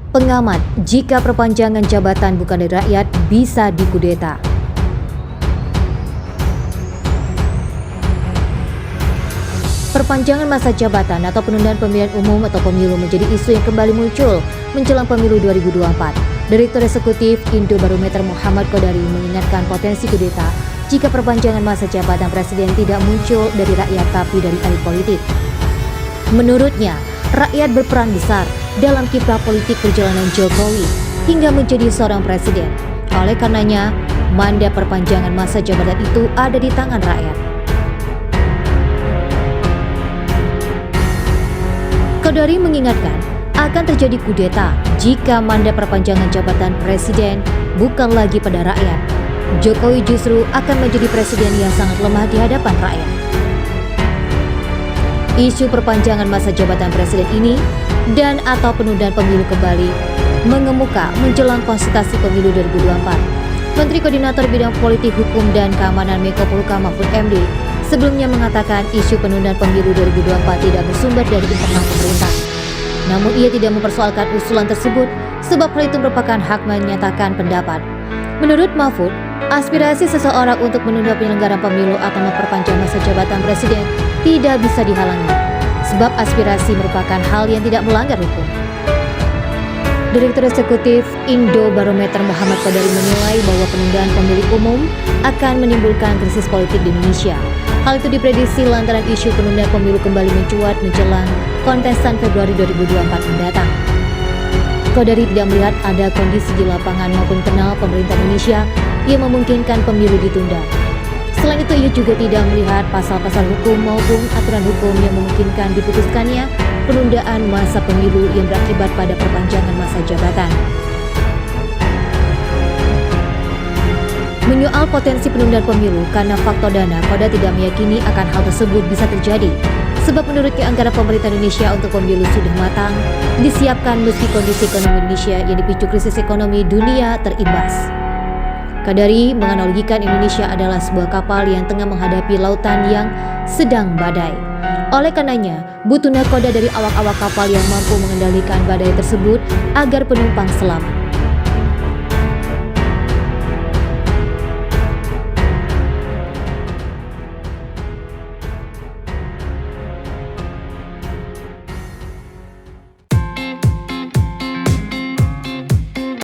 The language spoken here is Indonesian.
Pengamat, jika perpanjangan jabatan bukan dari rakyat, bisa dikudeta. Perpanjangan masa jabatan atau penundaan pemilihan umum atau pemilu menjadi isu yang kembali muncul menjelang pemilu 2024. Direktur Eksekutif Indobarometer Muhammad Qodari mengingatkan potensi kudeta jika perpanjangan masa jabatan presiden tidak muncul dari rakyat tapi dari elit politik. Menurutnya, rakyat berperan besar dalam kiprah politik perjalanan Jokowi hingga menjadi seorang presiden. Oleh karenanya, mandat perpanjangan masa jabatan itu ada di tangan rakyat. Qodari mengingatkan akan terjadi kudeta jika mandat perpanjangan jabatan presiden bukan lagi pada rakyat. Jokowi justru akan menjadi presiden yang sangat lemah di hadapan rakyat. Isu perpanjangan masa jabatan presiden ini dan atau penundaan pemilu kembali mengemuka menjelang konsultasi pemilu 2024. Menteri Koordinator Bidang Politik, Hukum, dan Keamanan Menko Polhukam Mahfud MD sebelumnya mengatakan isu penundaan pemilu 2024 tidak bersumber dari internal pemerintah. Namun ia tidak mempersoalkan usulan tersebut sebab hal itu merupakan hak menyatakan pendapat. Menurut Mahfud, aspirasi seseorang untuk menunda penyelenggaraan pemilu atau memperpanjang masa jabatan presiden tidak bisa dihalangi, sebab aspirasi merupakan hal yang tidak melanggar hukum. Direktur Eksekutif Indobarometer Muhammad Qodari menilai bahwa penundaan pemilu umum akan menimbulkan krisis politik di Indonesia. Hal itu diprediksi lantaran isu penundaan pemilu kembali mencuat menjelang kontestan Februari 2024 mendatang. Qodari tidak melihat ada kondisi di lapangan maupun internal pemerintah Indonesia yang memungkinkan pemilu ditunda. Selain itu, ia juga tidak melihat pasal-pasal hukum maupun aturan hukum yang memungkinkan diputuskannya penundaan masa pemilu yang berakibat pada perpanjangan masa jabatan. Menyoal potensi penundaan pemilu karena faktor dana, Qodari tidak meyakini akan hal tersebut bisa terjadi. Sebab menurutnya anggaran pemerintah Indonesia untuk pemilu sudah matang, disiapkan meski kondisi ekonomi Indonesia yang dipicu krisis ekonomi dunia terimbas. Qodari menganalogikan Indonesia adalah sebuah kapal yang tengah menghadapi lautan yang sedang badai. Oleh karenanya, butuh nahkoda dari awak-awak kapal yang mampu mengendalikan badai tersebut agar penumpang selamat.